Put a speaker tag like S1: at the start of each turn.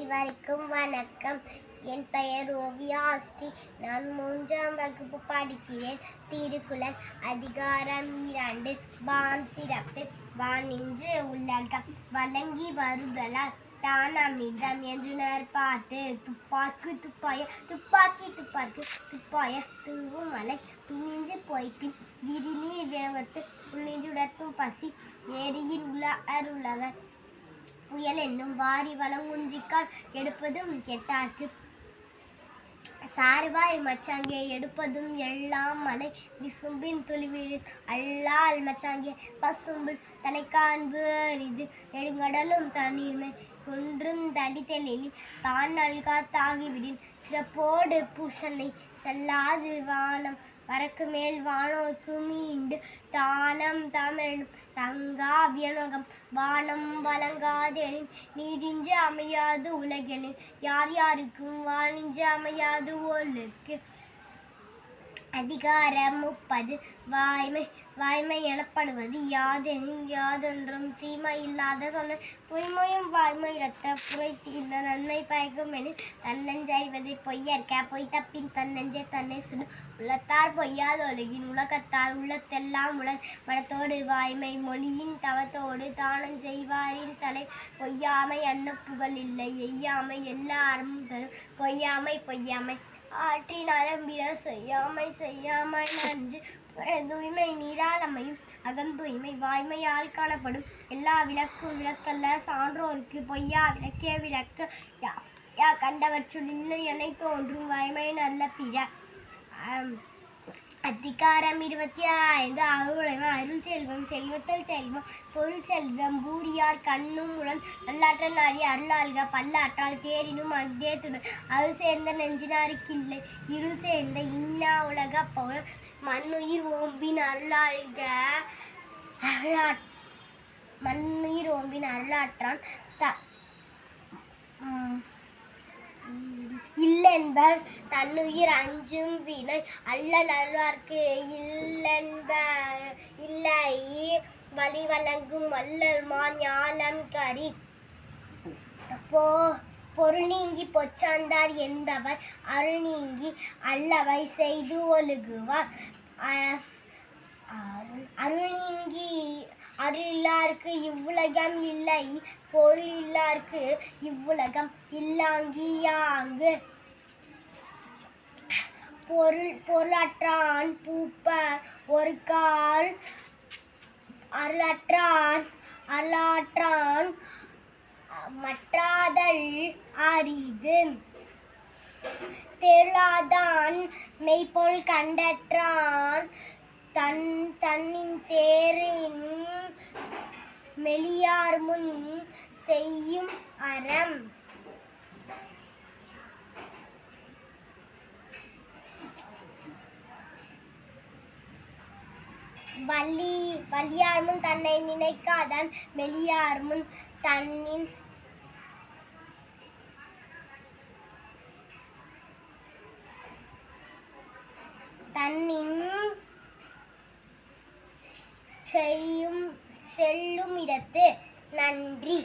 S1: அனைவருக்கும் வணக்கம். என் பெயர் ஓவியா ஸ்ரீ. நான் 3ஆம் வகுப்பு படிக்கிறேன். திருக்குறள் அதிகாரம் 2. வான் சிறப்பு. வான் என்று உலகம் வழங்கி வருதலால் தான் அமிர்தம் என்றுணர் பார்த்து துப்பாக்கு துப்பாய துப்பாக்கி துப்பாக்கு துப்பாய தூவும் மலை துணிஞ்சு போய்பின் விரிநீர் வினவத்து உள்ளிஞ்சுடத்தும் பசி ஏரியின் உலவர் புயல் என்னும் வாரி வளங்குஞ்சிக்கால் எடுப்பதும் கெட்டார்க்கு சார்வாய் மச்சாங்கே எடுப்பதும் எல்லாம் மலை விசும்பின் துளிவீடு அல்லால் மச்சாங்கே பசும்புல் தலைக்காண்பு அரிது நெடுங்கடலும் தண்ணீர்மை குன்றும் தளித்தெழில் தான் நல்கா தாகிவிடின் சிறப்போடு பூசனை செல்லாது வானம் வரக்கு மேல் வானோர்க்கு மீண்டு தானம் தமிழும் தங்கா வியனகம் வானம் வழங்காதெனின் நீரின்றி அமையாது உலகெனில் யார் யாருக்கும் வானின்றி அமையாது ஒழுக்கு. அதிகாரம் 30. வாய்மை. வாய்மை எனப்படுவது யாதெனின் யாதொன்றும் தீமை இல்லாத சொல்ல பொய்மையும் வாய்மை இடத்த புரை தீர்ந்த நன்மை பயக்கும் எனில் தன்னஞ்சறிவது பொய்யற்க பொய் தப்பின் தன்னஞ்சை தன்னை சுடும் உள்ளத்தார் பொய்யாத ஒழுகின் உலகத்தார் உள்ளத்தெல்லாம் உடன் மனத்தோடு வாய்மை மொழியின் தவத்தோடு தானம் செய்வாரின் தலை பொய்யாமை அன்ன புகழ் இல்லை எய்யாமை எல்லாரும் தரும் பொய்யாமை பொய்யாமை ஆற்றின் அறம்பிய செய்யாமை செய்யாமை நன்று தூய்மை நீரால் அமையும் அகம் தூய்மை வாய்மையால் காணப்படும் எல்லா விளக்கும் விளக்கல்ல சான்றோருக்கு பொய்யா விளக்கிய விளக்கு யா கண்டவற்றுள் இல்லை என தோன்றும் வாய்மை நல்ல பிற. அதிகாரம் 25. அருளுடைமை. அருள் செல்வம் செல்வத்தல் செல்வம் பொருள் செல்வம் பூரியார் கண்ணும் உடன் நல்லாற்றல் நாடி அருளாள்க பல்லாற்றால் தேரினும் அக்தே துணை அருள் சேர்ந்த நெஞ்சினாருக்கில்லை இருள் சேர்ந்த இன்னா உலக பௌர் மண்ணுயிர் ஓம்பின் அருளாள்க மண்ணுயிர் ஓம்பின் அருளாற்றான் இல்லென்பர் தன்னுயிர் அஞ்சும் வினை அல்ல நல்வார்க்கு இல்லென்பர் இல்லை வழி வழங்கும் வல்லல்மா ஞாலம் கரி பொருள் நீங்கி பொச்சாந்தார் என்பவர் அருள் நீங்கி அல்லவை செய்து ஒழுகுவார். அருள் நீங்கி அருள் இல்லார்க்கு இவ்வுலகம் இல்லை பொருள் இல்லார்க்கு இவ்வுலகம் இல்லாங்கியாங்கு. பொருளற்றான் பூப்ப ஒரு கால் அருளாற்றான் மற்றாதல் அரிது தெருளாதான் மெய்ப்பொருள் கண்டற்றான் தன்னின் தேரின் மெலியார் முன் செய்யும் அறம். வலியார் முன் தன்னை நினைக்காதான் மெலியார் முன் தன்னின் செய்யும் செல்லும் இடத்து. நன்றி.